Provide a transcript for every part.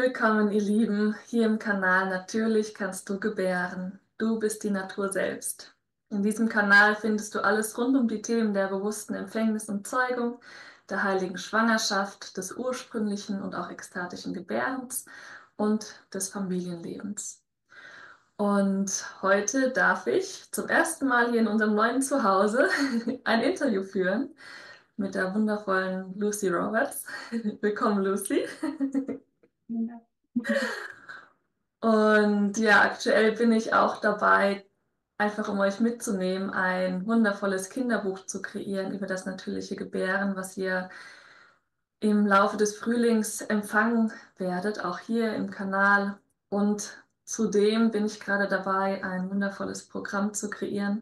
Willkommen, ihr Lieben, hier im Kanal Natürlich kannst du gebären. Du bist die Natur selbst. In diesem Kanal findest du alles rund um die Themen der bewussten Empfängnis und Zeugung, der heiligen Schwangerschaft, des ursprünglichen und auch ekstatischen Gebärens und des Familienlebens. Und heute darf ich zum ersten Mal hier in unserem neuen Zuhause ein Interview führen mit der wundervollen Lucy Roberts. Willkommen, Lucy. Ja. Und ja, aktuell bin ich auch dabei, einfach um euch mitzunehmen, ein wundervolles Kinderbuch zu kreieren über das natürliche Gebären, was ihr im Laufe des Frühlings empfangen werdet, auch hier im Kanal. Und zudem bin ich gerade dabei, ein wundervolles Programm zu kreieren,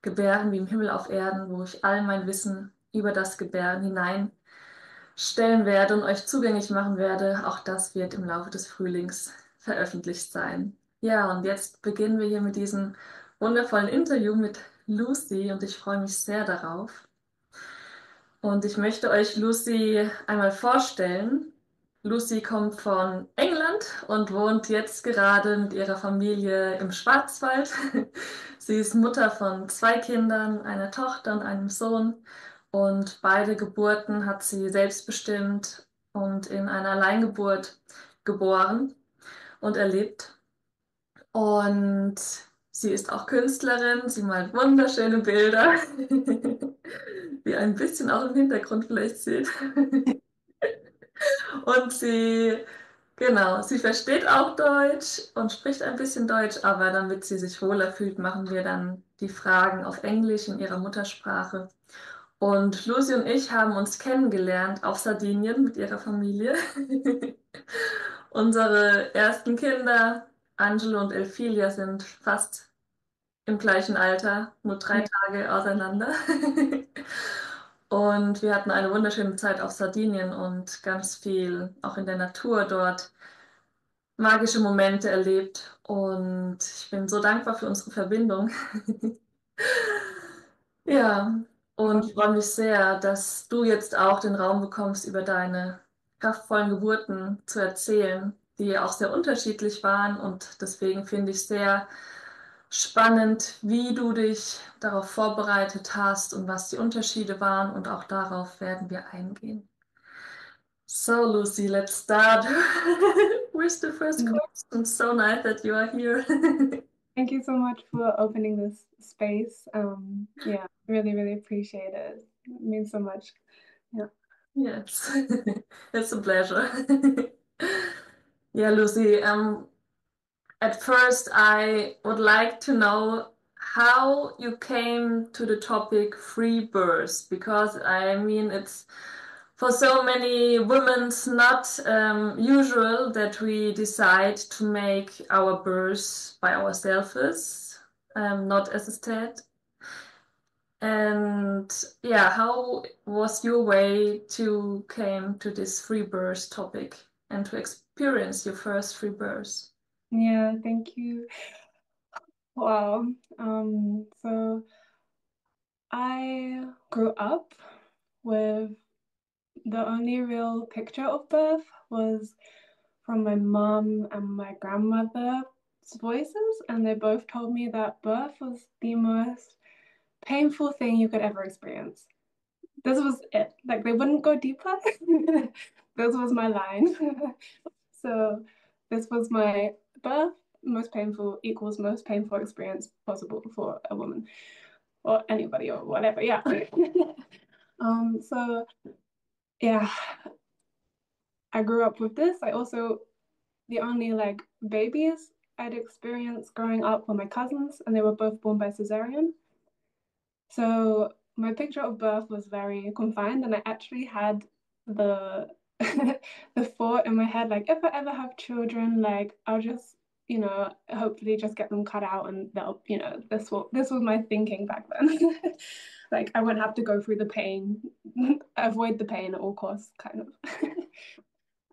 Gebären wie im Himmel auf Erden, wo ich all mein Wissen über das Gebären hineinstellen werde und euch zugänglich machen werde. Auch das wird im Laufe des Frühlings veröffentlicht sein. Ja, und jetzt beginnen wir hier mit diesem wundervollen Interview mit Lucy und ich freue mich sehr darauf. Und ich möchte euch Lucy einmal vorstellen. Lucy kommt von England und wohnt jetzt gerade mit ihrer Familie im Schwarzwald. Sie ist Mutter von zwei Kindern, einer Tochter und einem Sohn. Und beide Geburten hat sie selbstbestimmt und in einer Alleingeburt geboren und erlebt. Und sie ist auch Künstlerin, sie malt wunderschöne Bilder, wie ihr ein bisschen auch im Hintergrund vielleicht seht. Und genau, sie versteht auch Deutsch und spricht ein bisschen Deutsch, aber damit sie sich wohler fühlt, machen wir dann die Fragen auf Englisch in ihrer Muttersprache. Und Lucy und ich haben uns kennengelernt auf Sardinien mit ihrer Familie. Unsere ersten Kinder, Angelo und Elfilia, sind fast im gleichen Alter, nur 3 Tage auseinander. Und wir hatten eine wunderschöne Zeit auf Sardinien und ganz viel auch in der Natur dort magische Momente erlebt. Und ich bin so dankbar für unsere Verbindung. Ja, und ich freue mich sehr, dass du jetzt auch den Raum bekommst, über deine kraftvollen Geburten zu erzählen, die ja auch sehr unterschiedlich waren. Und deswegen finde ich sehr spannend, wie du dich darauf vorbereitet hast und was die Unterschiede waren. Und auch darauf werden wir eingehen. So, Lucy, let's start with the first Mm. question. So nice that you are here. Thank you so much for opening this space. Yeah, really, really appreciate it. It means so much. Yeah. Yes, it's a pleasure. Yeah, Lucy, at first I would like to know how you came to the topic free birth, because I mean, it's for so many women not usual that we decide to make our birth by ourselves, not assisted. And yeah, how was your way to came to this free birth topic and to experience your first free birth? Yeah, thank you. Wow. So I grew up with the only real picture of birth was from my mom and my grandmother's voices, and they both told me that birth was the most painful thing you could ever experience. This was it. Like they wouldn't go deeper. This was my line. So this was my birth, most painful equals most painful experience possible for a woman or anybody or whatever. Yeah. So yeah, I grew up with this. I also the only like babies I'd experienced growing up were my cousins, and they were both born by cesarean. So my picture of birth was very confined, and I actually had the the thought in my head, like if I ever have children, like I'll just, hopefully just get them cut out and they'll, this was my thinking back then. Like I wouldn't have to go through the pain, avoid the pain at all costs, kind of.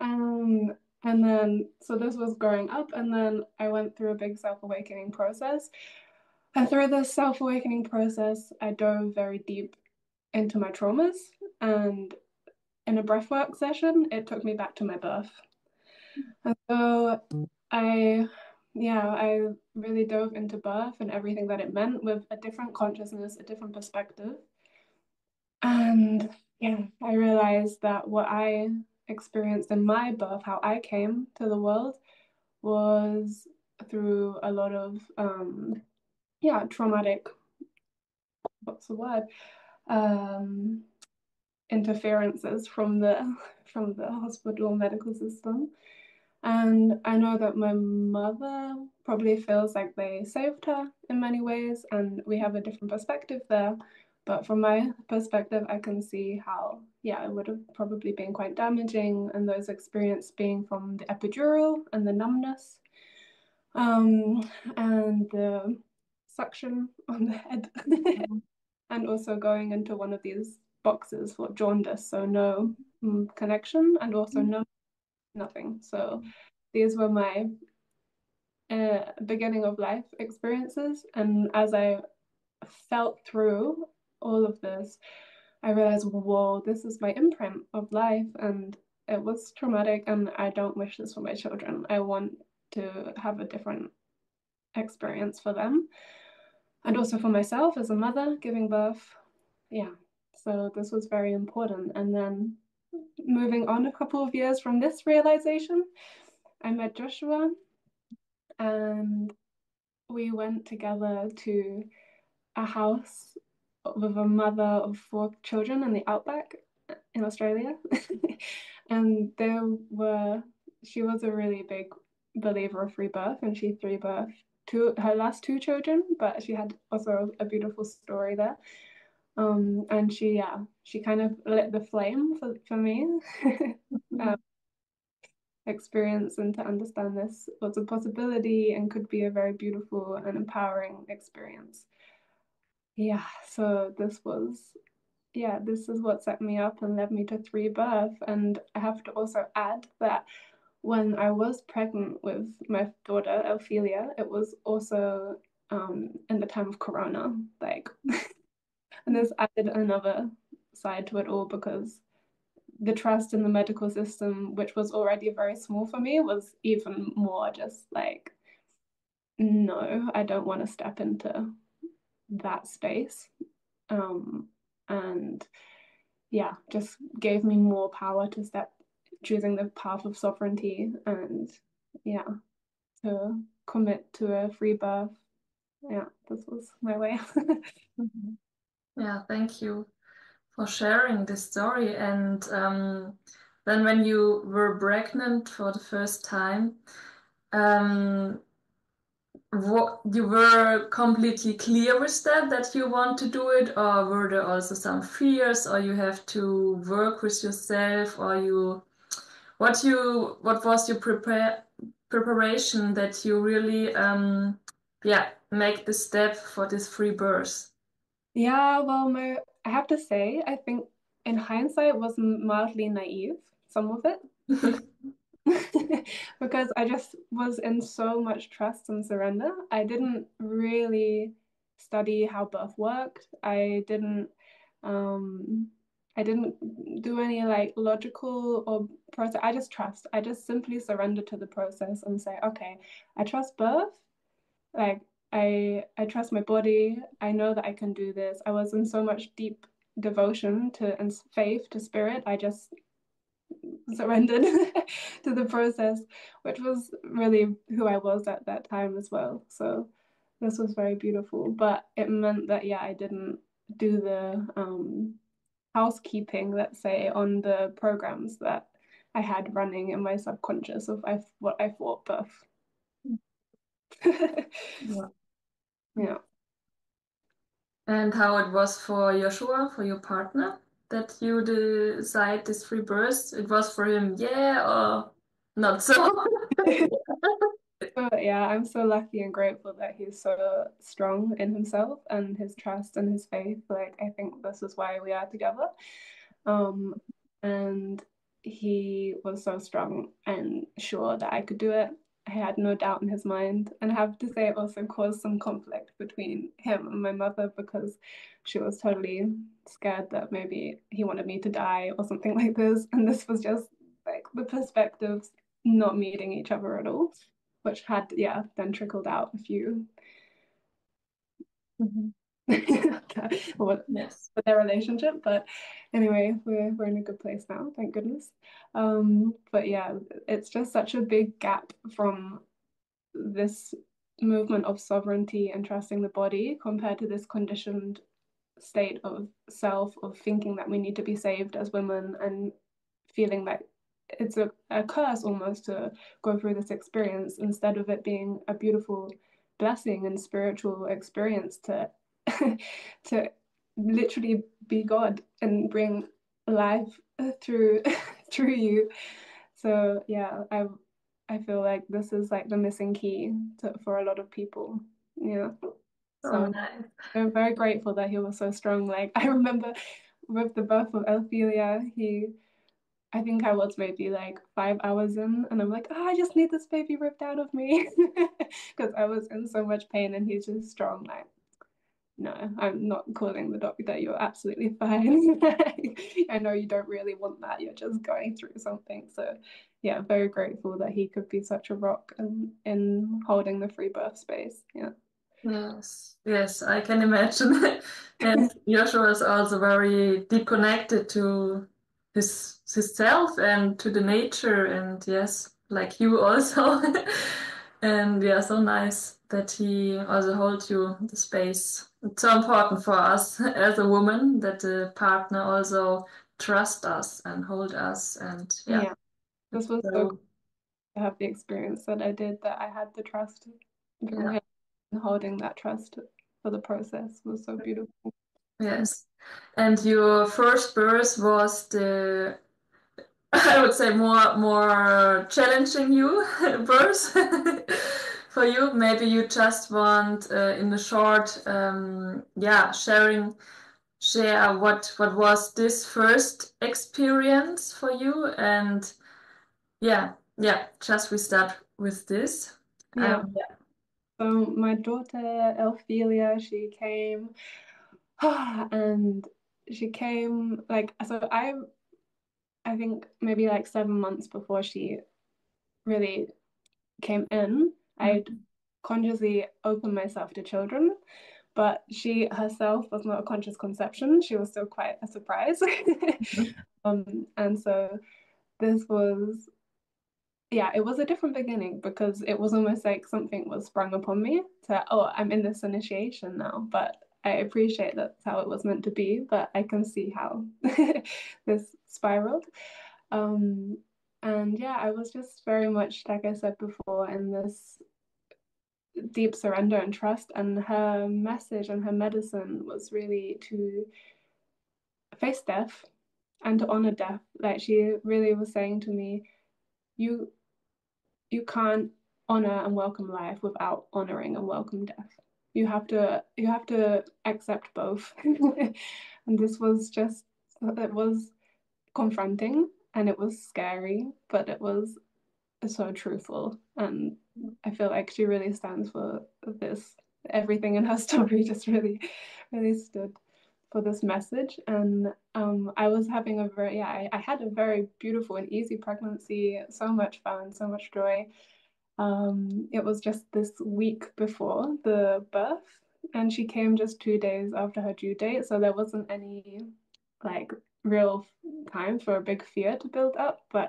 And then so this was growing up, and then I went through a big self-awakening process. And through this self awakening process, I dove very deep into my traumas. And in a breathwork session, it took me back to my birth. And so I, yeah, I really dove into birth and everything that it meant with a different consciousness, a different perspective. And yeah, I realized that what I experienced in my birth, how I came to the world, was through a lot of yeah, traumatic, what's the word? Um, interferences from the hospital medical system. And I know that my mother probably feels like they saved her in many ways, and we have a different perspective there. But from my perspective, I can see how, yeah, it would have probably been quite damaging, and those experiences being from the epidural and the numbness, and the suction on the head, and also going into one of these boxes for jaundice, so no connection, and also no nothing. So these were my beginning of life experiences. And as I felt through all of this, I realized, whoa, this is my imprint of life. And it was traumatic. And I don't wish this for my children. I want to have a different experience for them. And also for myself as a mother giving birth. Yeah. So this was very important. And then moving on a couple of years from this realization, I met Joshua and we went together to a house with a mother of 4 children in the outback in Australia. And she was a really big believer of free birth, and she free birthed her last 2 children, but she had also a beautiful story there. And she kind of lit the flame for me. um, experience and to understand this was a possibility and could be a very beautiful and empowering experience. Yeah, so this is what set me up and led me to three birth. And I have to also add that when I was pregnant with my daughter, Ophelia, it was also in the time of Corona, like, and this added another side to it all because the trust in the medical system, which was already very small for me, was even more just like, no, I don't want to step into that space. Um, and yeah, just gave me more power to step choosing the path of sovereignty and yeah, to commit to a free birth. Yeah, this was my way. Mhm. Yeah, thank you for sharing this story. And then when you were pregnant for the first time, um, you were completely clear with that you want to do it, or were there also some fears, or you have to work with yourself, or what was your preparation that you really yeah, make the step for this free birth? Yeah, well, I have to say, I think in hindsight was mildly naive, some of it. Because I just was in so much trust and surrender. I didn't really study how birth worked. Um I didn't do any like logical or process. I just trust. I just simply surrender to the process and say, okay, I trust birth. Like I trust my body. I know that I can do this. I was in so much deep devotion to and faith to spirit. I just surrendered to the process, which was really who I was at that time as well. So this was very beautiful, but it meant that yeah, I didn't do the housekeeping, let's say, on the programs that I had running in my subconscious of what I thought birth. Yeah. Yeah. And how it was for Joshua, for your partner, that you decide this free birth? It was for him, yeah, or not so? So yeah, I'm so lucky and grateful that he's so strong in himself and his trust and his faith. Like I think this is why we are together. Um, and he was so strong and sure that I could do it. I had no doubt in his mind. And I have to say, it also caused some conflict between him and my mother because she was totally scared that maybe he wanted me to die or something like this. And this was just like the perspectives. not meeting each other at all, which had, yeah, then trickled out a few Mhm. what Yes. with their relationship. But anyway, we're in a good place now, thank goodness. But yeah, it's just such a big gap from this movement of sovereignty and trusting the body compared to this conditioned state of self of thinking that we need to be saved as women and feeling that it's a curse almost to go through this experience instead of it being a beautiful blessing and spiritual experience to to literally be God and bring life through through you. So yeah, I feel like this is like the missing key for a lot of people. Yeah. Oh, So nice. I'm very grateful that he was so strong. Like I remember with the birth of Ophelia, I think I was maybe like 5 hours in, and I'm like, oh, I just need this baby ripped out of me because I was in so much pain, and he's just strong. Like, no, I'm not calling the doctor. You're absolutely fine. I know you don't really want that. You're just going through something. So, yeah, very grateful that he could be such a rock in holding the free birth space. Yeah. Yes, yes, I can imagine. Yes, Joshua is also very deep connected to his self and to the nature, and yes, like you also. And yeah, so nice that he also holds you the space. It's so important for us as a woman that the partner also trust us and hold us, and yeah, Yeah. This it's was so cool so to have the experience that I did, that I had the trust from yeah, him, and holding that trust for the process was so beautiful. yes. And your first birth was the I would say more challenging you birth for you. Maybe you just want in a short yeah share what was this first experience for you and yeah just we start with this. Yeah. Yeah. So my daughter Ophelia, she came, and she came like so. I think maybe like 7 months before she really came in, I'd Mhm. consciously opened myself to children, but she herself was not a conscious conception. She was still quite a surprise. And so this was, yeah, it was a different beginning because it was almost like something was sprung upon me to, oh, I'm in this initiation now. But I appreciate that's how it was meant to be, but I can see how this spiraled. Um, and yeah, I was just very much, like I said before, in this deep surrender and trust. And her message and her medicine was really to face death and to honor death. Like she really was saying to me, you you can't honor and welcome life without honoring and welcome death. You have to accept both. And this was just, it was confronting and it was scary, but it was so truthful. And I feel like she really stands for this. Everything in her story just really stood for this message. And I was having a very, yeah, I had a very beautiful and easy pregnancy, so much fun, so much joy. It was just this week before the birth, and she came just 2 days after her due date, so there wasn't any like real time for a big fear to build up. But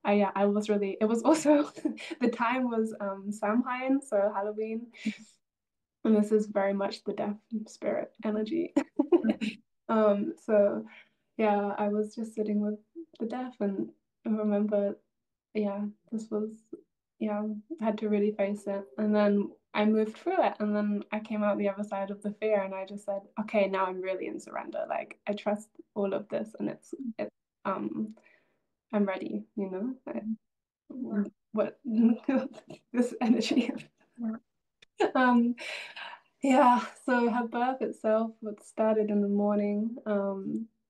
I was really. It was also the time was Samhain, so Halloween, and this is very much the death spirit energy. So yeah, I was just sitting with the death, and I remember, yeah, this was, yeah, I had to really face it. And then I moved through it. And then I came out the other side of the fear and I just said, okay, now I'm really in surrender. Like I trust all of this and um, I'm ready, you know? What this energy. Um, yeah, so her birth itself was started in the morning.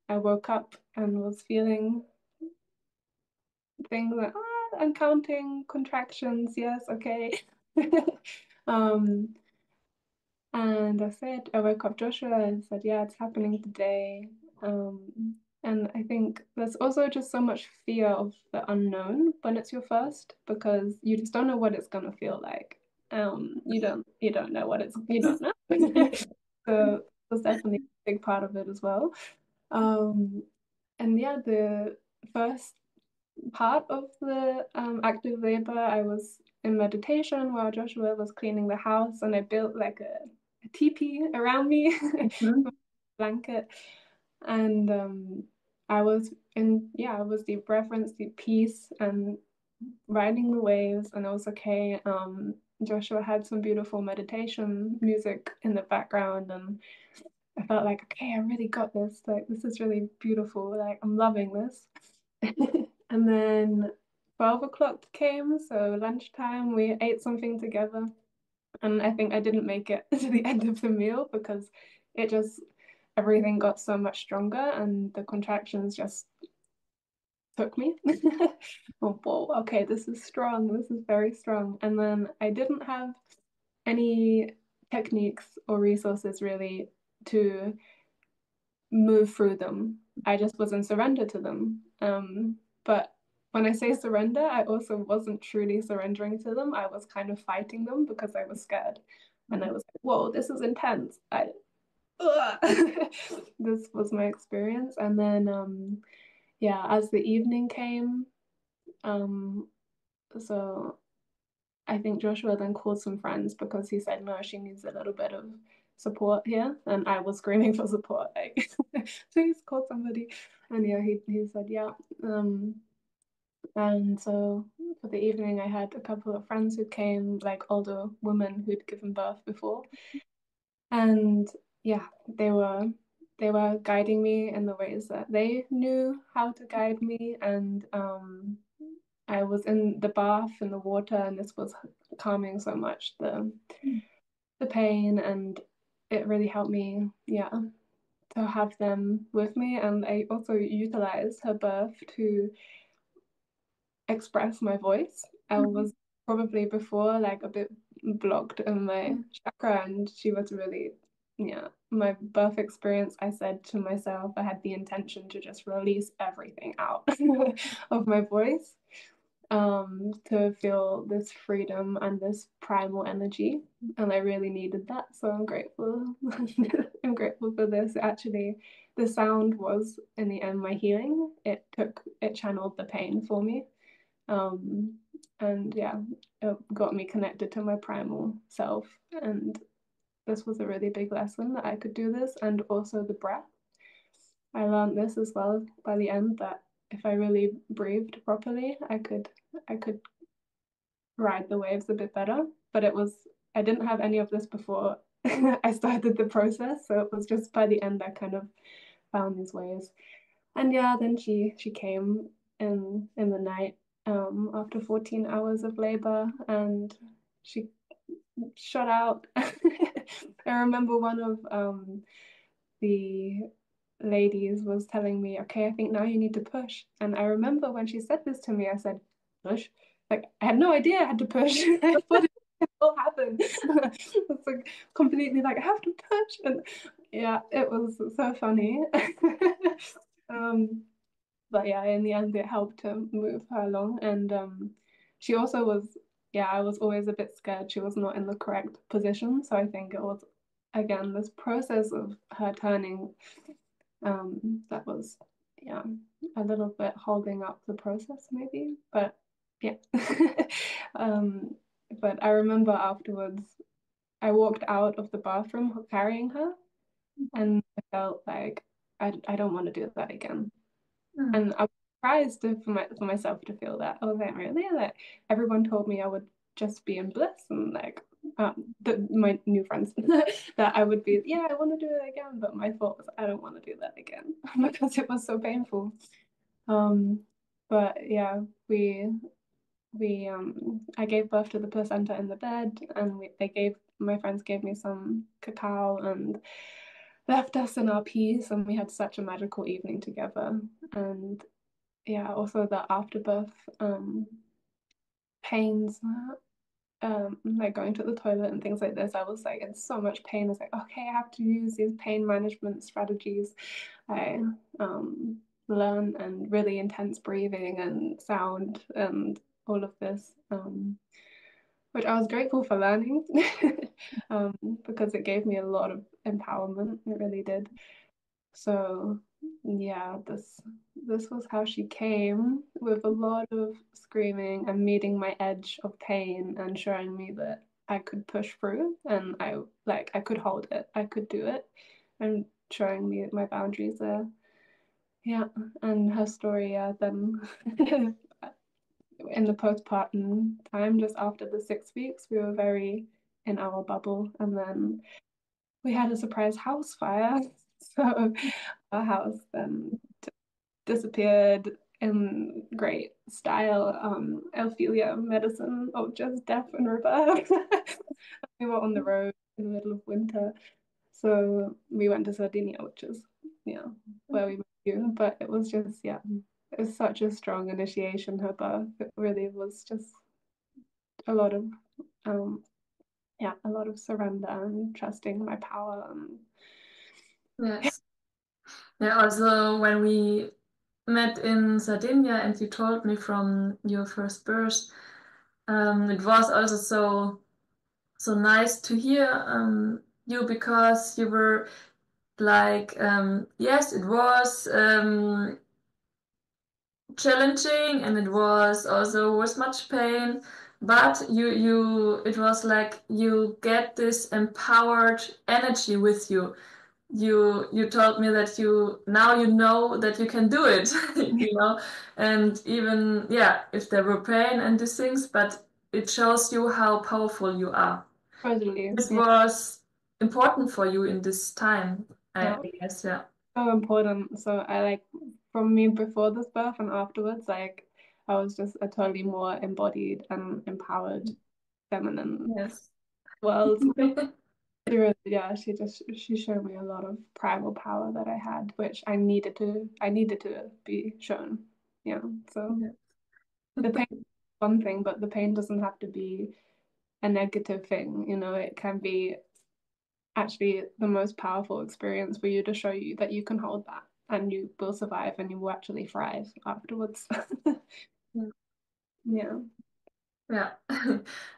I woke up and was feeling things like, I'm counting contractions. Yes, okay. um, and I woke up Joshua and said, yeah, it's happening today. And I think there's also just so much fear of the unknown when it's your first, because you just don't know what it's gonna feel like. You don't know what it's you don't know. So that's definitely a big part of it as well. Um, and yeah, the first part of the active labor, I was in meditation while Joshua was cleaning the house, and I built like a teepee around me, Mhm. blanket, and I was in, yeah, I was deep reverence, deep peace, and riding the waves, and it was okay. Joshua had some beautiful meditation music in the background, and I felt like, okay, I really got this. Like, this is really beautiful. Like, I'm loving this. And then 12 o'clock came, so lunchtime, we ate something together. And I think I didn't make it to the end of the meal because it just, everything got so much stronger and the contractions just took me. Oh, whoa, okay, this is strong. This is very strong. And then I didn't have any techniques or resources really to move through them. I just wasn't surrender to them. But when I say surrender, I also wasn't truly surrendering to them. I was kind of fighting them because I was scared. And I was like, whoa, this is intense. This was my experience. And then, yeah, as the evening came, um, so I think Joshua then called some friends because he said, no, she needs a little bit of support here. And I was screaming for support, like, please call somebody. And yeah, he said, yeah. And so for the evening, I had a couple of friends who came, like older women who'd given birth before. And yeah, they were guiding me in the ways that they knew how to guide me. And I was in the bath in the water, and this was calming so much the pain, and it really helped me, yeah, to have them with me. And I also utilized her birth to express my voice. I was probably before like a bit blocked in my chakra, and she was really, yeah, my birth experience. I said to myself, I had the intention to just release everything out of my voice, to feel this freedom and this primal energy. And I really needed that. So I'm grateful. I'm grateful for this. Actually, the sound was in the end my healing. It channeled the pain for me. Um, and yeah, it got me connected to my primal self. And this was a really big lesson that I could do this, and also the breath. I learned this as well by the end, that if I really breathed properly, I could ride the waves a bit better. But I didn't have any of this before I started the process, so it was just by the end I kind of found these ways. And yeah, then she came in the night, after 14 hours of labor, and she shot out. I remember one of the ladies was telling me, okay, I think now you need to push. And I remember when she said this to me, I said, push? Like, I had no idea I had to push. I thought it all happened. It's like completely like, I have to push. And yeah, it was so funny. um, but yeah, in the end, it helped to move her along. And she also was, yeah, I was always a bit scared she was not in the correct position. So I think it was, again, this process of her turning, that was, yeah, a little bit holding up the process, maybe. But yeah. um, but I remember afterwards, I walked out of the bathroom carrying her, and I felt like I don't want to do that again. Mm. And I was surprised for myself to feel that. I was like, really? Like, everyone told me I would just be in bliss, and like, my new friends, that I would be, yeah, I want to do it again. But my thought was, I don't want to do that again because it was so painful. Um, but yeah, I gave birth to the placenta in the bed, and my friends gave me some cacao and left us in our peace, and we had such a magical evening together. And yeah, also the afterbirth pains, like going to the toilet and things like this. I was like in so much pain. I was like, okay, I have to use these pain management strategies. I learn and really intense breathing and sound and all of this, which I was grateful for learning because it gave me a lot of empowerment. It really did. So yeah, this was how she came, with a lot of screaming and meeting my edge of pain and showing me that I could push through and I could hold it, I could do it, and showing me my boundaries there. Yeah, and her story, yeah, then in the postpartum time, just after the 6 weeks, we were very in our bubble, and then we had a surprise house fire. So our house then disappeared in great style, Ophelia medicine of just death and rebirth. We were on the road in the middle of winter, so we went to Sardinia, which is where we met you. But it was just it's such a strong initiation, her birth. It really was just a lot of um a lot of surrender and trusting my power. And Yes. Yeah, also when we met in Sardinia and you told me from your first birth, it was also so nice to hear you, because you were like, yes, it was challenging and it was also with much pain, but it was like you get this empowered energy with you. You told me that now you know that you can do it, and even, yeah, if there were pain and these things, but it shows you how powerful you are. totally, This yeah, was important for you in this time, yeah, I guess, yeah. so important. So I from me before this birth and afterwards, I was just a totally more embodied and empowered feminine Yes. world. She showed me a lot of primal power that I had, which I needed to be shown. Yeah. So Yeah. the pain is one thing, but the pain doesn't have to be a negative thing. It can be actually the most powerful experience for you, to show you that you can hold that and you will survive and you will actually thrive afterwards. Yeah. Yeah,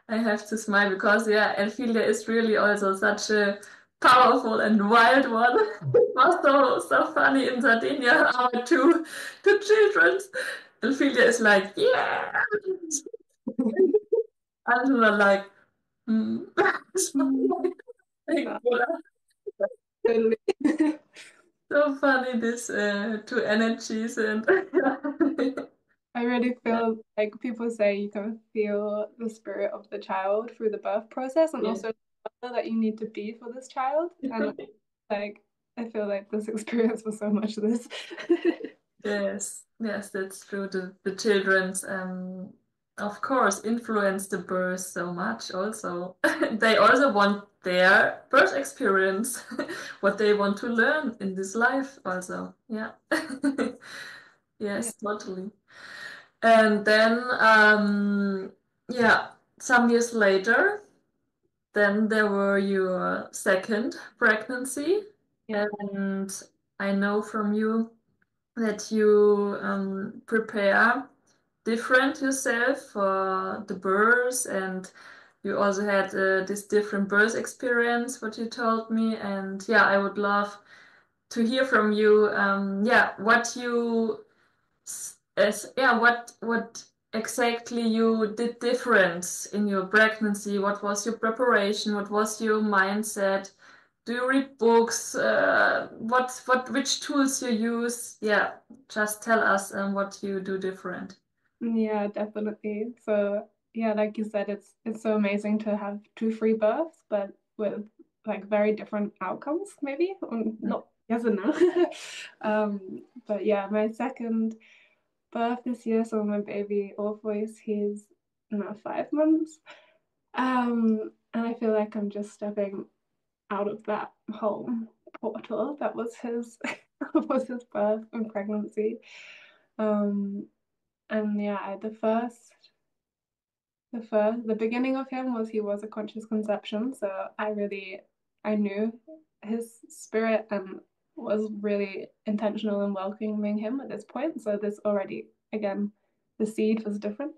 I have to smile because, yeah, Elfilia is really also such a powerful and wild one. It was so funny in Sardinia. Our two children. Elfilia is like, yeah, and we are like, hmm. Mm, Like, yeah, totally. so funny, this two energies, and I really yeah, feel like people say you can feel the spirit of the child through the birth process, and yeah. also the mother that you need to be for this child. And like, I feel like this experience was so much this. Yes, yes, that's true. The children's, of course, influence the birth so much. Also, they also want their birth experience, what they want to learn in this life. Also, yeah, Yeah. yes, totally. And then, yeah, some years later, then there were your second pregnancy, Yeah. and I know from you that you prepare different yourself for the birth, and you also had this different birth experience, what you told me. And yeah, I would love to hear from you, yeah, what you what exactly you did different in your pregnancy. What was your preparation? What was your mindset? Do you read books? Which tools you use? Yeah, just tell us what you do different. Yeah, definitely. So yeah, like you said, it's so amazing to have two free births, but with like very different outcomes, maybe. Not yes and no. But yeah, my second birth this year, so my baby Orpheus, he's now 5 months. And I feel like I'm just stepping out of that whole portal that was his was his birth and pregnancy. Um, and yeah, the beginning of him was he was a conscious conception, so I knew his spirit, and was really intentional in welcoming him at this point. So this already, again, the seed was different.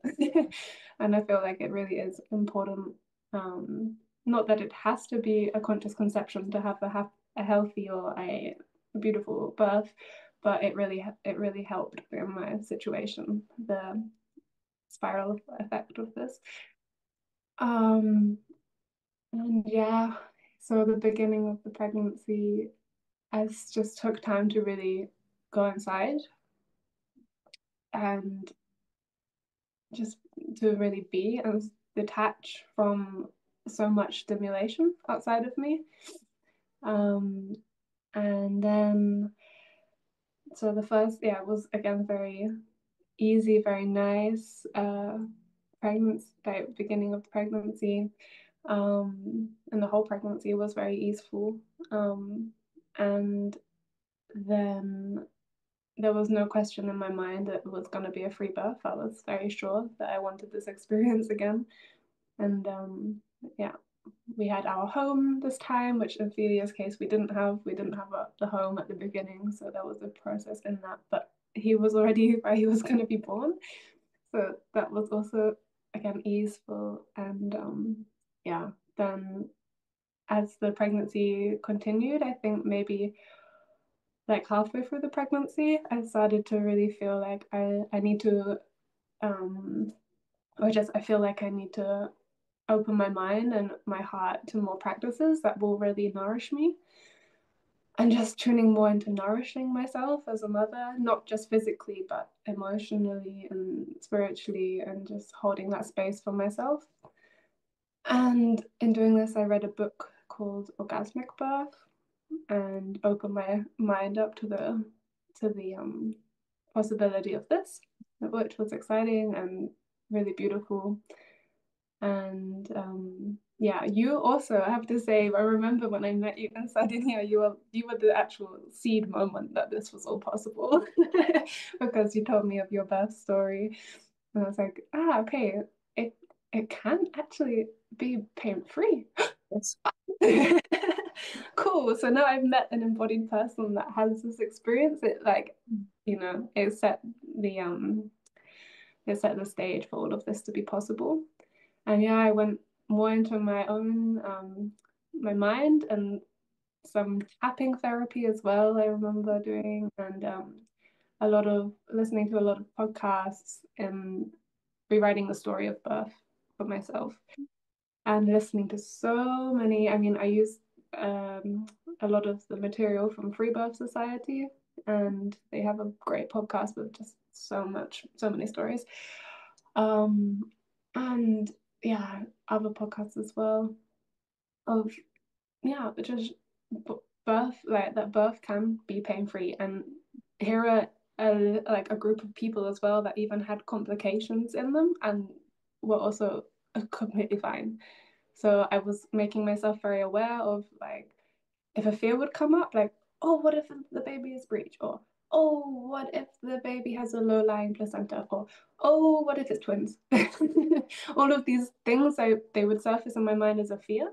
And I feel like it really is important. Not that it has to be a conscious conception to have a healthy or a beautiful birth, but it really helped in my situation, the spiral effect of this. Um, and yeah, so the beginning of the pregnancy, I just took time to really go inside and just to really be and detach from so much stimulation outside of me. Um, and then, so the first, yeah, it was again very easy, very nice pregnancy, like beginning of the pregnancy. And the whole pregnancy was very easeful. And then there was no question in my mind that it was going to be a free birth. I was very sure that I wanted this experience again. And yeah, we had our home this time, which in Felia's case we didn't have. We didn't have the home at the beginning, so there was a process in that. But he was already where he was going to be born, so that was also again easeful. And yeah, then as the pregnancy continued, I think maybe like halfway through the pregnancy, I started to really feel like I need to um or just I feel like I need to open my mind and my heart to more practices that will really nourish me. And just tuning more into nourishing myself as a mother, not just physically, but emotionally and spiritually, and just holding that space for myself. And in doing this, I read a book called Orgasmic Birth and opened my mind up to the possibility of this, which was exciting and really beautiful. And yeah, you also, I have to say, I remember when I met you in Sardinia, you were the actual seed moment that this was all possible because you told me of your birth story, and I was like, okay, it it can actually be pain free. Yes. Cool. So now I've met an embodied person that has this experience. It like, it set the stage for all of this to be possible. And yeah, I went more into my own my mind and some tapping therapy as well. I remember doing and a lot of listening to a lot of podcasts and rewriting the story of birth for myself and listening to so many. I mean, I used a lot of the material from Free Birth Society, and they have a great podcast with just so many stories. Um, and yeah, other podcasts as well of just birth, like that birth can be pain free, and here are like a group of people as well that even had complications in them and were also completely fine. So I was making myself very aware of like if a fear would come up, like, oh, what if the baby is breech? Or, oh, what if the baby has a low lying placenta? Or, oh, what if it's twins? All of these things, they would surface in my mind as a fear.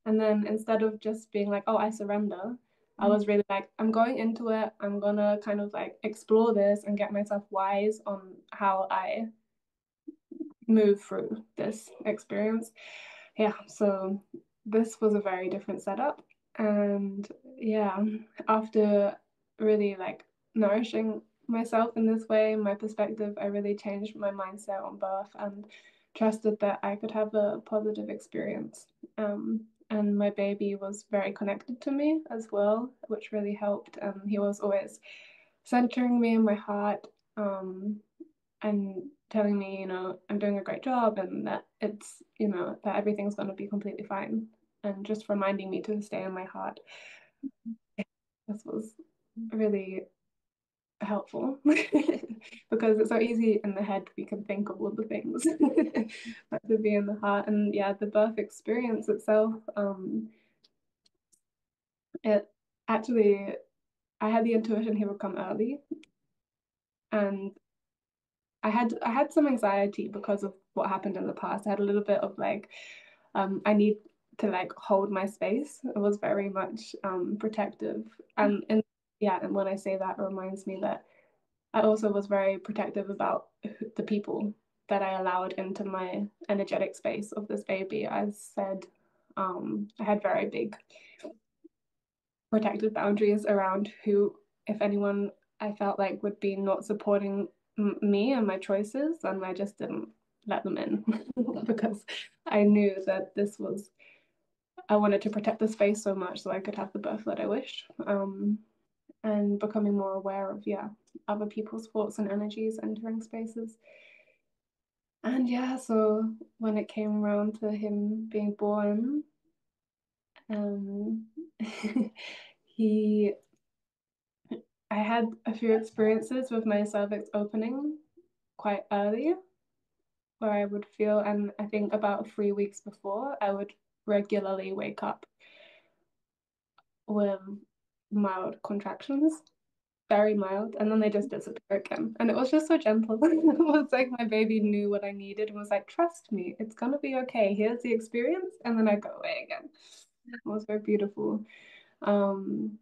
And then instead of just being like, oh, I surrender, I was really like, I'm going into it. I'm gonna kind of like explore this and get myself wise on how I move through this experience. Yeah, so this was a very different setup. And yeah, after really like nourishing myself in this way, my perspective, I really changed my mindset on birth and trusted that I could have a positive experience. And my baby was very connected to me as well, which really helped. He was always centering me in my heart. And telling me, I'm doing a great job and that it's, that everything's going to be completely fine. And just reminding me to stay in my heart. This was really helpful because it's so easy in the head, we can think of all the things, but to be in the heart. And yeah, the birth experience itself, it actually, I had the intuition he would come early. And I had some anxiety because of what happened in the past. I had a little bit of like, I need to like hold my space. It was very much protective, and yeah, and when I say that, it reminds me that I also was very protective about the people that I allowed into my energetic space of this baby. I said I had very big protective boundaries around who, if anyone, I felt like would be not supporting me and my choices, and I just didn't let them in because I knew that this was, I wanted to protect the space so much so I could have the birth that I wished. And becoming more aware of, yeah, other people's thoughts and energies entering spaces. And yeah, so when it came around to him being born, um, he, I had a few experiences with my cervix opening quite early, where I would feel, and I think about 3 weeks before, I would regularly wake up with mild contractions, very mild, and then they just disappear again. And it was just so gentle. It was like my baby knew what I needed and was like, trust me, it's gonna be okay. Here's the experience, and then I go away again. It was very beautiful. Um,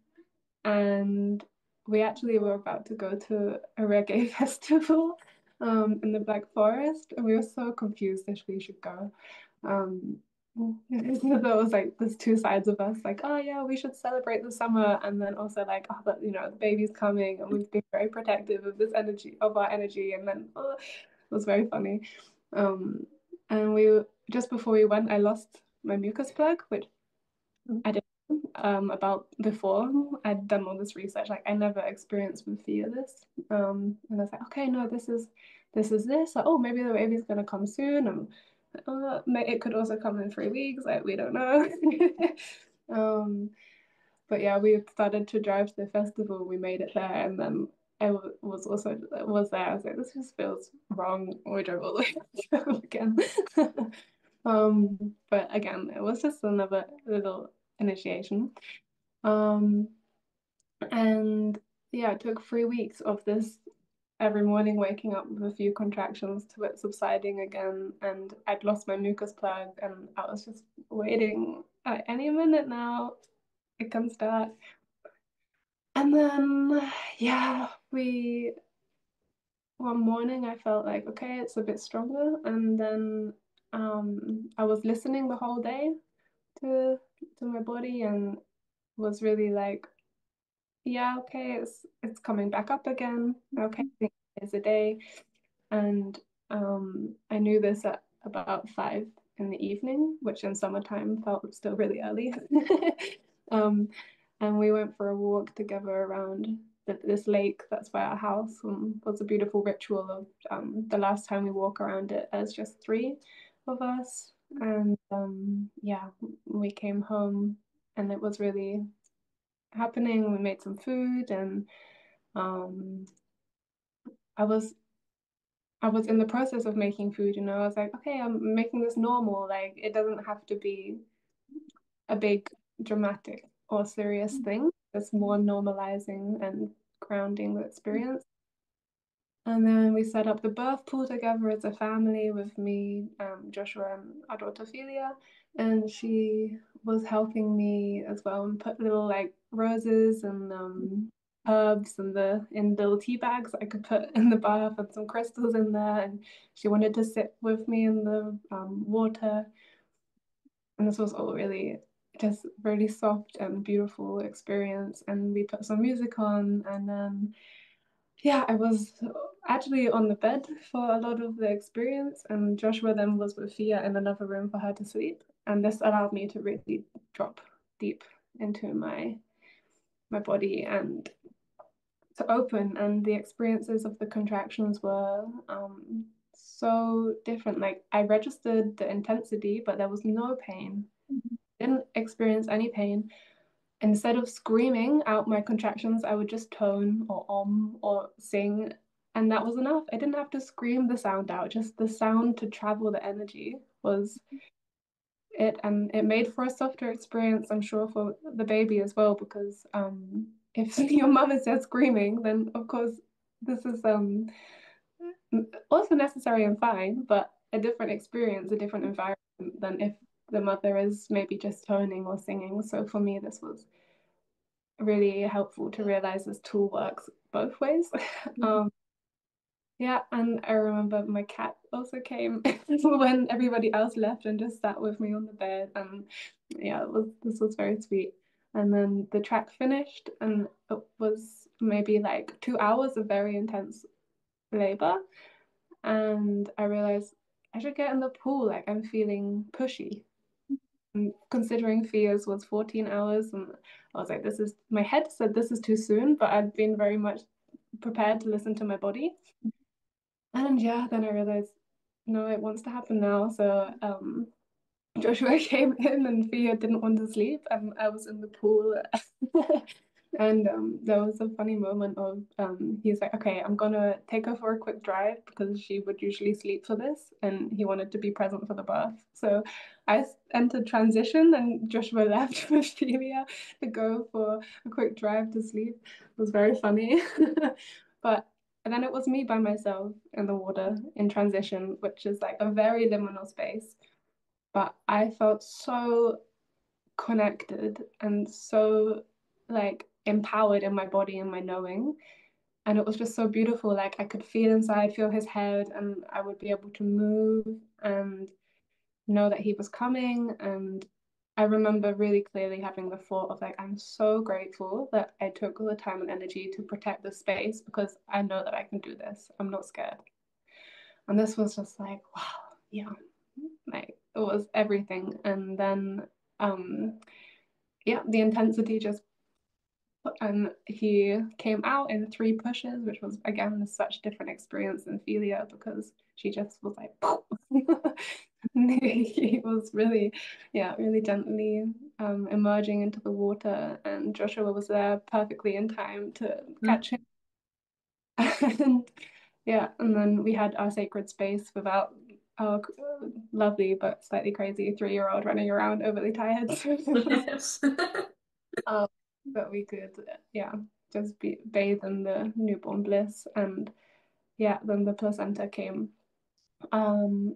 and we actually were about to go to a reggae festival in the Black Forest, and we were so confused if we should go. Um, there was like there's two sides of us, like, oh yeah, we should celebrate the summer, and then also like, oh, but the baby's coming, and we've been very protective of this energy, of our energy, and then oh, it was very funny. Um, and we just before we went, I lost my mucus plug, which I didn't about before. I'd done all this research. Like I never experienced with fear this. And I was like, okay, no, this is this. Like, oh, maybe the baby's gonna come soon. And it could also come in 3 weeks. Like we don't know. um, but yeah, we started to drive to the festival. We made it there, and then was there. I was like, this just feels wrong. We drove all the way again. But again, it was just another little initiation. Um, and yeah, it took 3 weeks of this every morning waking up with a few contractions to it subsiding again. And I'd lost my mucus plug, and I was just waiting at any minute now it can start. And then, yeah, one morning I felt like, okay, it's a bit stronger. And then I was listening the whole day to my body and was really like, yeah, okay, it's coming back up again. Okay, it's a day. And I knew this at about 5 in the evening, which in summertime felt still really early. um, and we went for a walk together around this lake that's by our house. Was a beautiful ritual of the last time we walk around it as just three of us. And yeah, we came home and it was really happening. We made some food and um, I was I was in the process of making food, I was like, okay, I'm making this normal. Like it doesn't have to be a big dramatic or serious thing. It's more normalizing and grounding the experience. And then we set up the birth pool together as a family with me, Joshua, and our daughter Ophelia. And she was helping me as well and put little like roses and herbs in little tea bags I could put in the bath and some crystals in there. And she wanted to sit with me in the water. And this was all really just really soft and beautiful experience. And we put some music on and then yeah, I was actually on the bed for a lot of the experience, and Joshua then was with Fia in another room for her to sleep. And this allowed me to really drop deep into my body and to open. And the experiences of the contractions were so different. Like I registered the intensity, but there was no pain. Didn't experience any pain. Instead of screaming out my contractions, I would just tone or or sing, and that was enough. I didn't have to scream the sound out, just the sound to travel the energy was it. And it made for a softer experience, I'm sure, for the baby as well, because if your mum is there screaming, then of course this is also necessary and fine, but a different experience, a different environment than if the mother is maybe just toning or singing. So for me, this was really helpful to realize this tool works both ways. Um, yeah, and I remember my cat also came when everybody else left and just sat with me on the bed. And yeah, this was very sweet. And then the track finished, and it was maybe like 2 hours of very intense labor. And I realized I should get in the pool. Like I'm feeling pushy. And considering Fia's was 14 hours, and I was like, this is my head said this is too soon, but I'd been very much prepared to listen to my body. And yeah, then I realized, no, it wants to happen now. So Joshua came in and Fia didn't want to sleep, and I was in the pool. And there was a funny moment of he's like, okay, I'm gonna take her for a quick drive because she would usually sleep for this, and he wanted to be present for the birth. So I entered transition, and Joshua left with Fia to go for a quick drive to sleep. It was very funny. But and then it was me by myself in the water in transition, which is like a very liminal space. But I felt so connected and so like empowered in my body and my knowing. And it was just so beautiful. Like I could feel inside, feel his head, and I would be able to move and know that he was coming. And I remember really clearly having the thought of like, I'm so grateful that I took all the time and energy to protect the space because I know that I can do this. I'm not scared. And this was just like, wow, yeah, like it was everything. And then yeah, the intensity just and he came out in 3 pushes, which was again such different experience than Philia because she just was like he was really, yeah, really gently emerging into the water, and Joshua was there perfectly in time to catch him. And yeah, and then we had our sacred space without our lovely but slightly crazy 3-year-old running around overly tired. So it was Yes. um, but we could, yeah, just be bathe in the newborn bliss. And yeah, then the placenta came um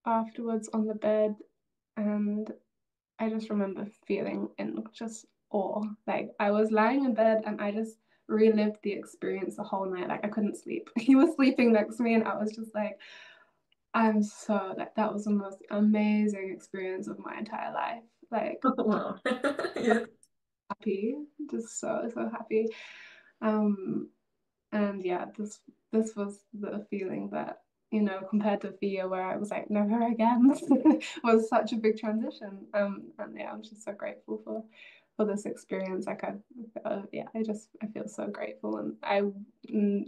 afterwards on the bed, and I just remember feeling in just awe. Like I was lying in bed and I just relived the experience the whole night. Like I couldn't sleep. He was sleeping next to me and I was just like, I'm so like that was the most amazing experience of my entire life. Like Wow. Yes. happy, just so happy. Um and yeah, this was the feeling that compared to Fia where I was like never again was such a big transition. And yeah, I'm just so grateful for this experience. Like yeah, I feel so grateful, and I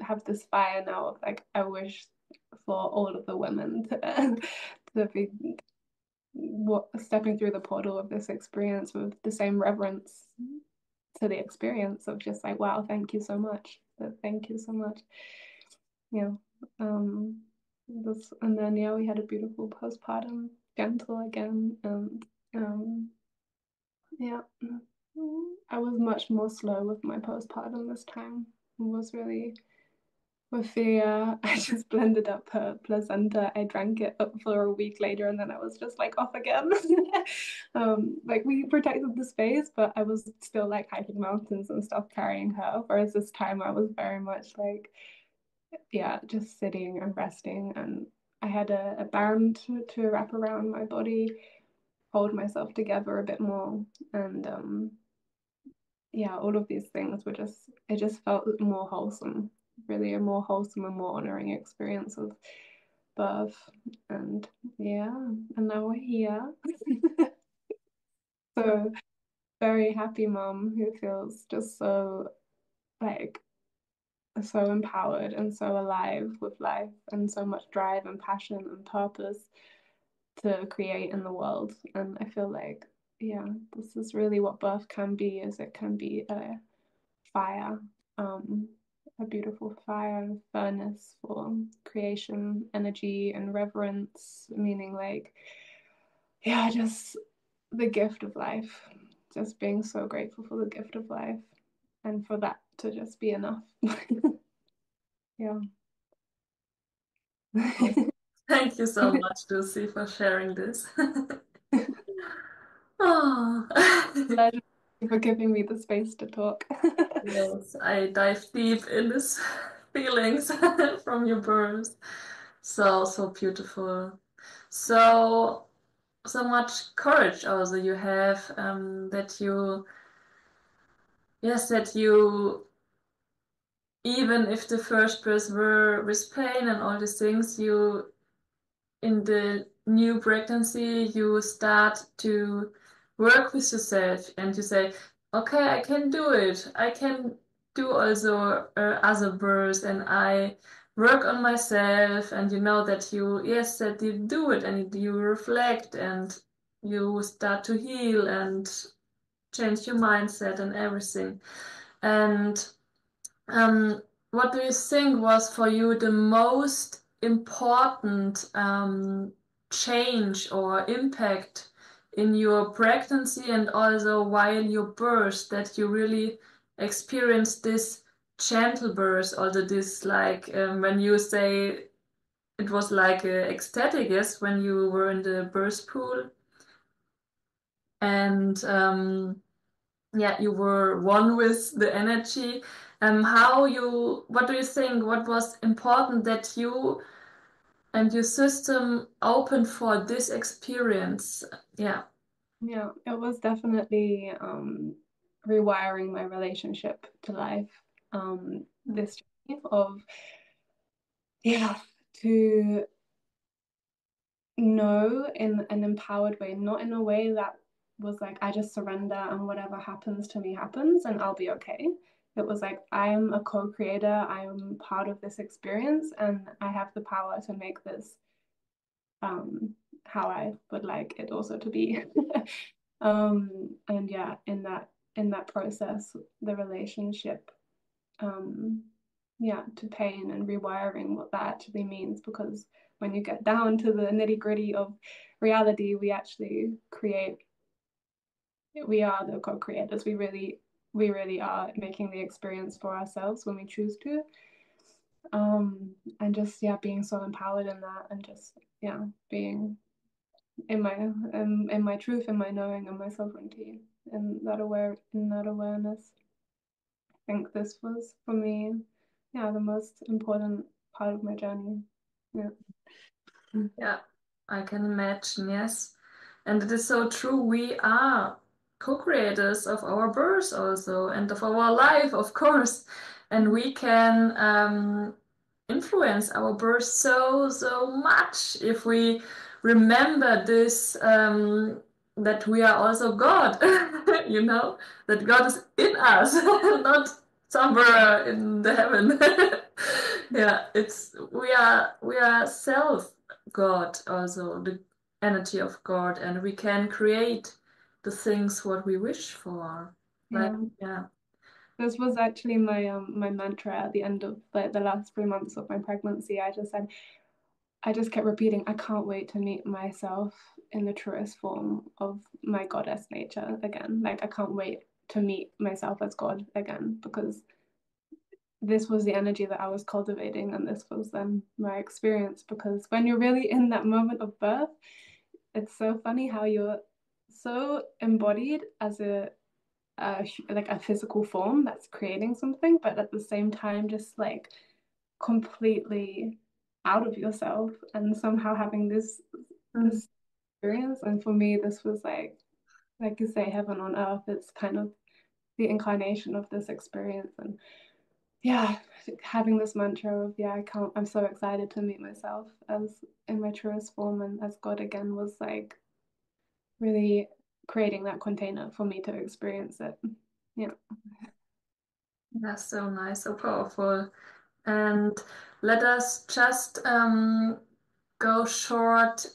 have this fire now of like I wish for all of the women to to be stepping through the portal of this experience with the same reverence to the experience of just like, wow, thank you so much. Thank you so much. Yeah. Um, this and then yeah, we had a beautiful postpartum, gentle again, and yeah, I was much more slow with my postpartum this time. It was really with Fia, I just blended up her placenta. I drank it up for a week later, and then I was just like off again. Like we protected the space, but I was still like hiking mountains and stuff carrying her. Whereas this time I was very much like, yeah, just sitting and resting. And I had a band to wrap around my body, hold myself together a bit more. And yeah, all of these things were just, it just felt more wholesome, really a more wholesome and more honoring experience of birth. And yeah, and now we're here. So very happy mom who feels just so like so empowered and so alive with life and so much drive and passion and purpose to create in the world. And I feel like, yeah, this is really what birth can be, is it can be a fire, um, a beautiful fire and furnace for creation, energy, and reverence, meaning like, yeah, just the gift of life, just being so grateful for the gift of life and for that to just be enough. Yeah. Thank you so much, Lucy, for sharing this. Oh. Pleasure. you for giving me the space to talk. Yes, I dive deep in this feelings from your birth. So, so beautiful. So, so much courage also you have, that you, yes, that you, even if the first births were with pain and all these things, you, in the new pregnancy, you start to work with yourself and you say, okay, I can do it. I can do also other births, and I work on myself, and you know that you, yes, that you do it, and you reflect and you start to heal and change your mindset and everything. And what do you think was for you the most important change or impact in your pregnancy and also while you birth, that you really experienced this gentle birth, also this like when you say it was like ecstatic, yes, when you were in the birth pool and yeah, you were one with the energy. What do you think? What was important that you and your system opened for this experience? Yeah. Yeah, it was definitely rewiring my relationship to life. This journey of, yeah, to know in an empowered way, not in a way that was like, I just surrender and whatever happens to me happens and I'll be okay. It was like, I am a co-creator, I am part of this experience, and I have the power to make this how I would like it also to be. And yeah, in that process, the relationship, um, yeah, to pain and rewiring what that actually means, because when you get down to the nitty gritty of reality, we actually create. We are the co-creators. We really are making the experience for ourselves when we choose to. And just yeah, being so empowered in that, and just yeah, being in my truth, in my knowing, and my sovereignty, and in that awareness. I think this was for me, yeah, the most important part of my journey. Yeah. Yeah, I can imagine, yes. And it is so true. We are co-creators of our birth also and of our life, of course. And we can influence our birth so, so much if we remember this, that we are also God, you know, that God is in us, not somewhere in the heaven. Yeah, it's we are self God, also the energy of God, and we can create the things what we wish for. Like, Yeah. yeah. This was actually my mantra at the end of like the last 3 months of my pregnancy. I just kept repeating, I can't wait to meet myself in the truest form of my goddess nature again. Like I can't wait to meet myself as God again, because this was the energy that I was cultivating, and this was then my experience. Because when you're really in that moment of birth, it's so funny how you're so embodied as like a physical form that's creating something, but at the same time just like completely out of yourself and somehow having Mm. this experience. And for me, this was like you say, heaven on earth. It's kind of the incarnation of this experience. And yeah, having this mantra of yeah, I'm so excited to meet myself as in my truest form and as God again was like really creating that container for me to experience it. Yeah. That's so nice, so powerful. And let us just go short,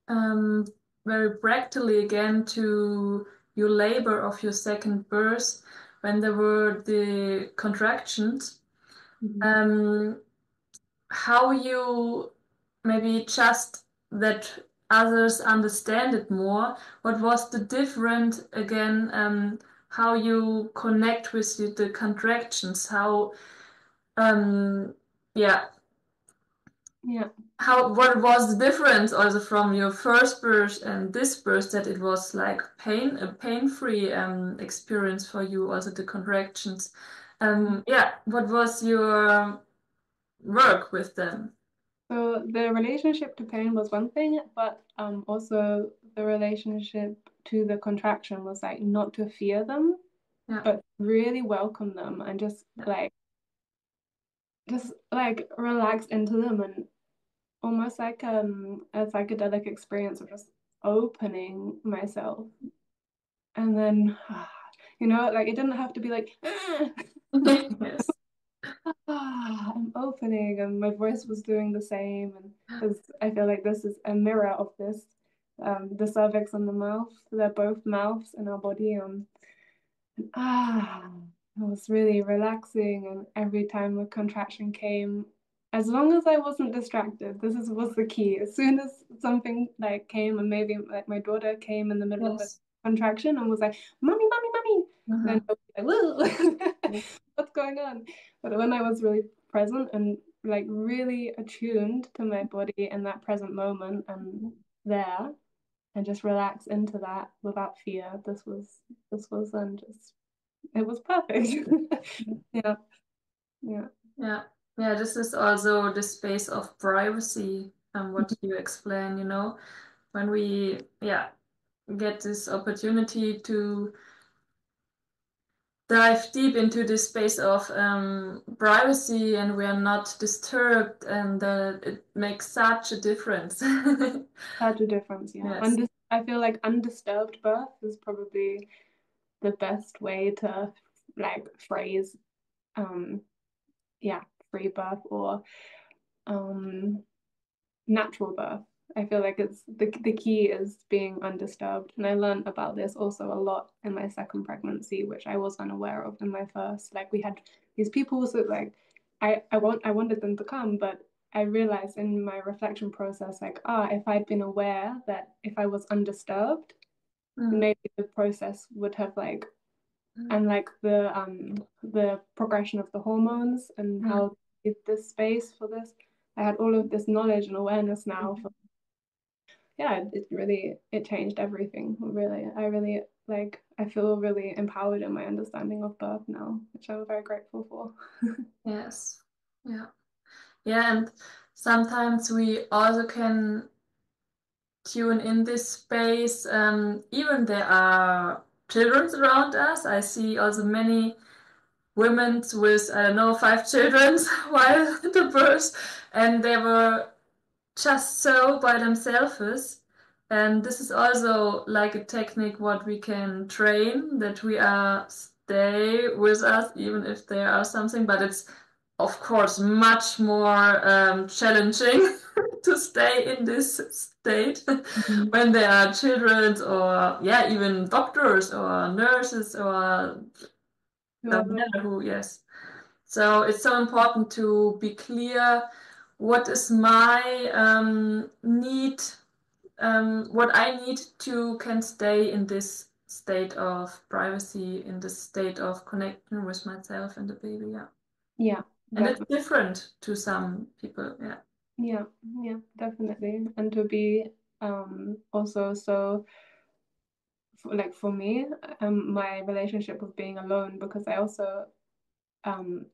um, very practically again to your labor of your second birth when there were the contractions. Mm-hmm. Um, how you maybe just that others understand it more. What was the different again? How you connect with the contractions? How, um, yeah, Yeah. What was the difference also from your first birth and this birth, that it was like a pain-free experience for you, also the contractions. Yeah, what was your work with them? So the relationship to pain was one thing, but also the relationship to the contraction was like not to fear them, Yeah, but really welcome them and yeah, just like relax into them and almost like a psychedelic experience of just opening myself. And then like it didn't have to be like yes, I'm opening, and my voice was doing the same. And because I feel like this is a mirror of this, the cervix and the mouth, they're both mouths in our body. Ah, it was really relaxing, and every time a contraction came, as long as I wasn't distracted, was the key. As soon as something like came, and maybe like my daughter came in the middle of a yes. contraction and was like, "Mommy, mommy, mommy," then Mhm. I was like, "Whoa, Yes. what's going on?" But when I was really present and like really attuned to my body in that present moment and there, and just relax into that without fear, this was then just it was perfect. Yeah, yeah, Yeah, yeah, this is also the space of privacy, what you explain, when we, yeah, get this opportunity to dive deep into this space of privacy, and we are not disturbed, and it makes such a difference. such a difference. Yeah, Yes, I feel like undisturbed birth is probably the best way to like phrase, um, yeah, free birth or um natural birth. I feel like it's the key is being undisturbed. And I learned about this also a lot in my second pregnancy, which I was unaware of in my first. Like we had these people so like I wanted them to come, but I realized in my reflection process, like, if I'd been aware that if I was undisturbed, mm, maybe the process would have like mm, and like the progression of the hormones and mm, how this space for this. I had all of this knowledge and awareness now mm. for yeah, it really it changed everything. Really, I really like I feel really empowered in my understanding of birth now, which I'm very grateful for. Yes, yeah, yeah, and sometimes we also can tune in this space. Even there are children around us. I see also many women with, I don't know, 5 children while the birth, and they were just so by themselves. And this is also like a technique what we can train, that we are stay with us even if there are something, but it's of course much more challenging to stay in this state Mhm. when there are children, or yeah, even doctors or nurses, or doesn't Whoever, matter who. Yes, so it's so important to be clear what is my need, what I need to can stay in this state of privacy, in this state of connection with myself and the baby. Yeah, yeah, and it's definitely, different to some people. Yeah. yeah, yeah, definitely, and to be also so like for me, my relationship with being alone because I also um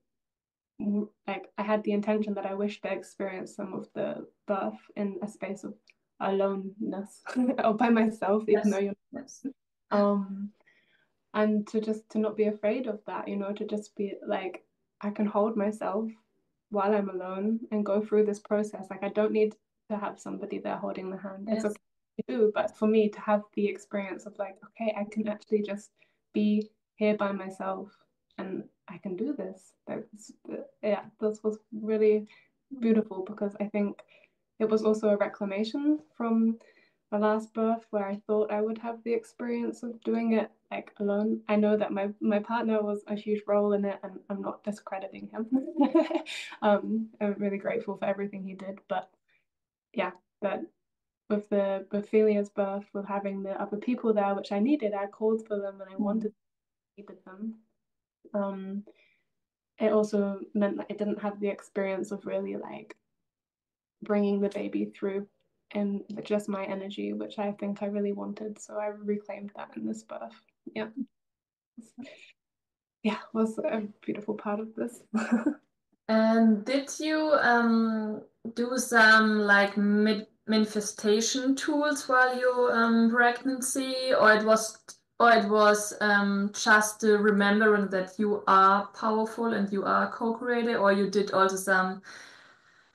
like I had the intention that I wished to experience some of the birth in a space of aloneness or by myself, even though Yes. you're Yes. um and to not be afraid of that, to just be like I can hold myself while I'm alone and go through this process. Like I don't need to have somebody there holding the hand. It's Yes. okay to do, but for me to have the experience of like, okay, I can actually just be here by myself and I can do this. Yeah, this was really beautiful because I think it was also a reclamation from my last birth where I thought I would have the experience of doing it like alone. I know that my partner was a huge role in it, and I'm not discrediting him. I'm really grateful for everything he did, but yeah, that with Philia's birth, with having the other people there, which I needed, I called for them and I Mm. needed them. Um, it also meant that I didn't have the experience of really like bringing the baby through in just my energy, which I think I really wanted. So I reclaimed that in this birth. Yeah. Yeah, was a beautiful part of this. And did you do some like manifestation tools while you pregnancy, or it was just the remembering that you are powerful and you are co-creator, or you did also some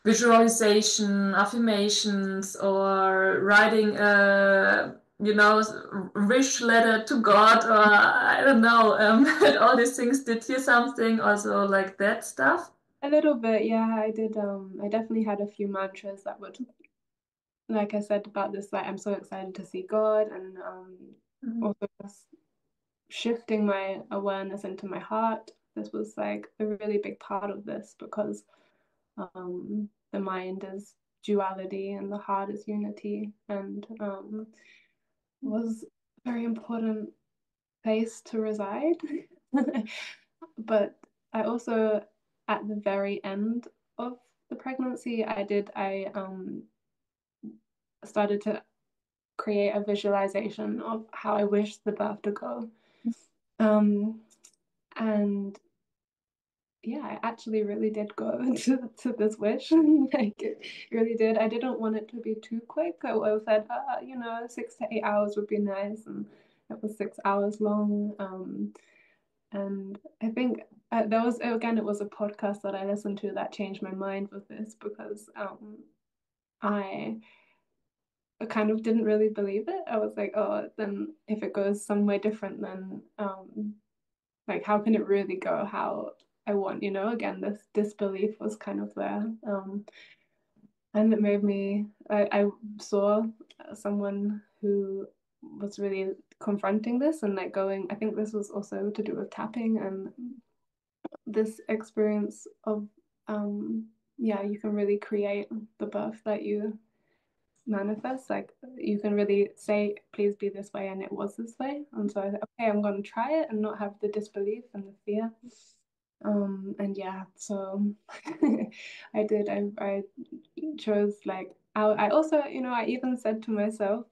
visualization, affirmations, or writing a wish letter to God, or I don't know, all these things. Did you something also like that stuff? A little bit, yeah. I did. I definitely had a few mantras that would, like I said about this, like I'm so excited to see God, and Mhm. also just shifting my awareness into my heart. This was like a really big part of this because the mind is duality and the heart is unity, and was a very important place to reside. But I also, at the very end of the pregnancy, I started to create a visualization of how I wish the birth to go. Um, and yeah, I actually really did go to this wish. Like it really did. I didn't want it to be too quick. I said, 6 to 8 hours would be nice, and it was 6 hours long. And I think there was again, it was a podcast that I listened to that changed my mind with this because I kind of didn't really believe it. I was like, oh, then if it goes somewhere different, then like how can it really go how I want, again, this disbelief was kind of there. And it made me, I saw someone who was really confronting this and like going, I think this was also to do with tapping and this experience of, yeah, you can really create the birth that you manifest. Like you can really say, please be this way, and it was this way. And so I said, okay, I'm going to try it and not have the disbelief and the fear. And yeah, so I did. I chose like I also, I even said to myself,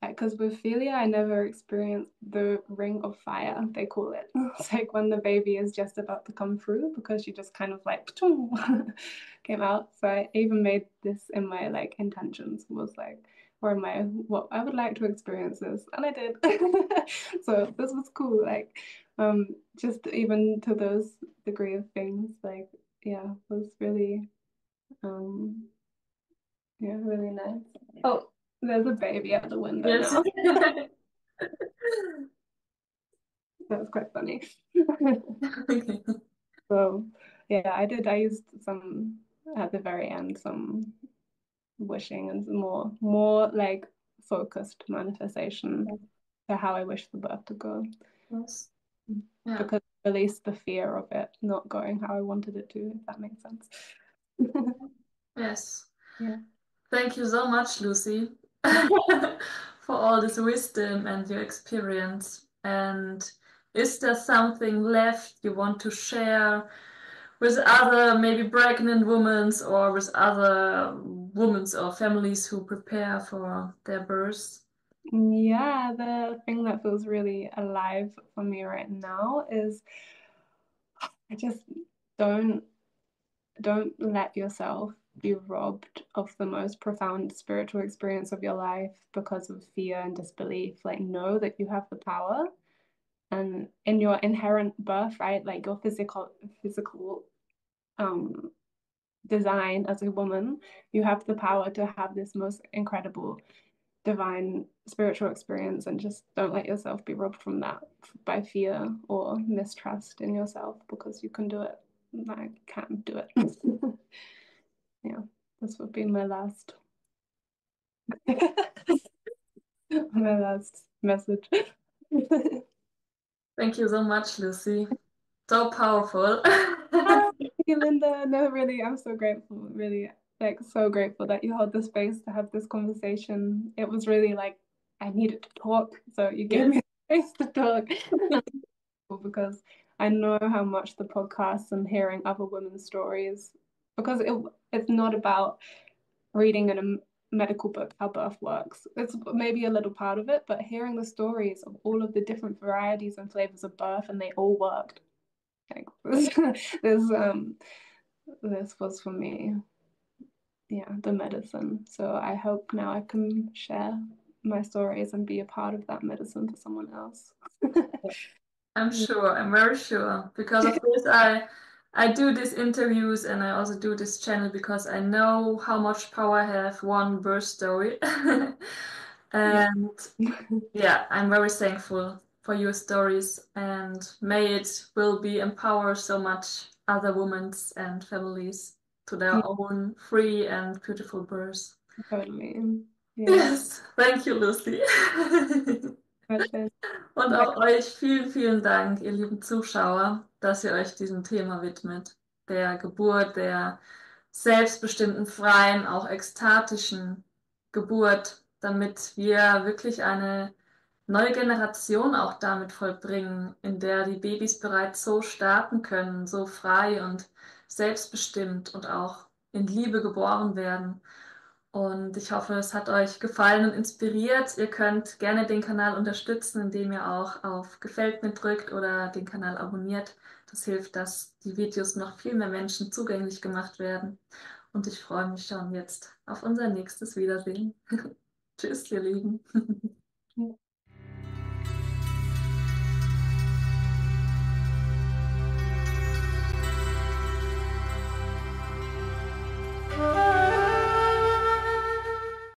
because with Philia, I never experienced the ring of fire, they call it. It's like when the baby is just about to come through because she just kind of like came out. So I even made this in my like intentions, was like, or in my what I would like to experience this, and I did. So this was cool. Like, just even to those degree of things, like, yeah, was really, um, yeah, really nice. Oh, there's a baby at the window Yes. now. That's quite funny. So yeah, I did. I used some at the very end, some wishing and some more like focused manifestation to how I wish the birth to go. Yes. Yeah. Because I released the fear of it not going how I wanted it to, if that makes sense. Yes. Yeah. Thank you so much, Lucy, for all this wisdom and your experience. And is there something left you want to share with other maybe pregnant women or with other women or families who prepare for their birth? Yeah, the thing that feels really alive for me right now is I just don't don't let yourself be robbed of the most profound spiritual experience of your life because of fear and disbelief. Like know that you have the power and in your inherent birthright, like your physical um design as a woman, you have the power to have this most incredible divine spiritual experience, and just don't let yourself be robbed from that by fear or mistrust in yourself because you can do it. I can do it. Yeah, this would be my last my last message. Thank you so much, Lucy. So powerful. Thank you, Linda. No, really, I'm so grateful. Really, like, so grateful that you held the space to have this conversation. It was really like I needed to talk, so you gave Yes. me space to talk because I know how much the podcasts and hearing other women's stories, because it's not about reading in a medical book how birth works. It's maybe a little part of it, but hearing the stories of all of the different varieties and flavors of birth, and they all worked. Like this was for me, yeah, the medicine. So I hope now I can share my stories and be a part of that medicine for someone else. I'm sure, I'm very sure. Because of this, I do these interviews and I also do this channel because I know how much power I have one birth story. Yeah. And yeah, I'm very thankful for your stories and may it will be empower so much other women and families to their Yeah, own free and beautiful birth. totally. Yeah. Yes, thank you, Lucy. Gotcha. Und auch euch vielen, vielen Dank, ihr lieben Zuschauer, dass ihr euch diesem Thema widmet. Der Geburt, der selbstbestimmten, freien, auch ekstatischen Geburt, damit wir wirklich eine neue Generation auch damit vollbringen, in der die Babys bereits so starten können, so frei und selbstbestimmt und auch in Liebe geboren werden. Und ich hoffe, es hat euch gefallen und inspiriert. Ihr könnt gerne den Kanal unterstützen, indem ihr auch auf Gefällt mir drückt oder den Kanal abonniert. Das hilft, dass die Videos noch viel mehr Menschen zugänglich gemacht werden. Und ich freue mich schon jetzt auf unser nächstes Wiedersehen. Tschüss, ihr Lieben.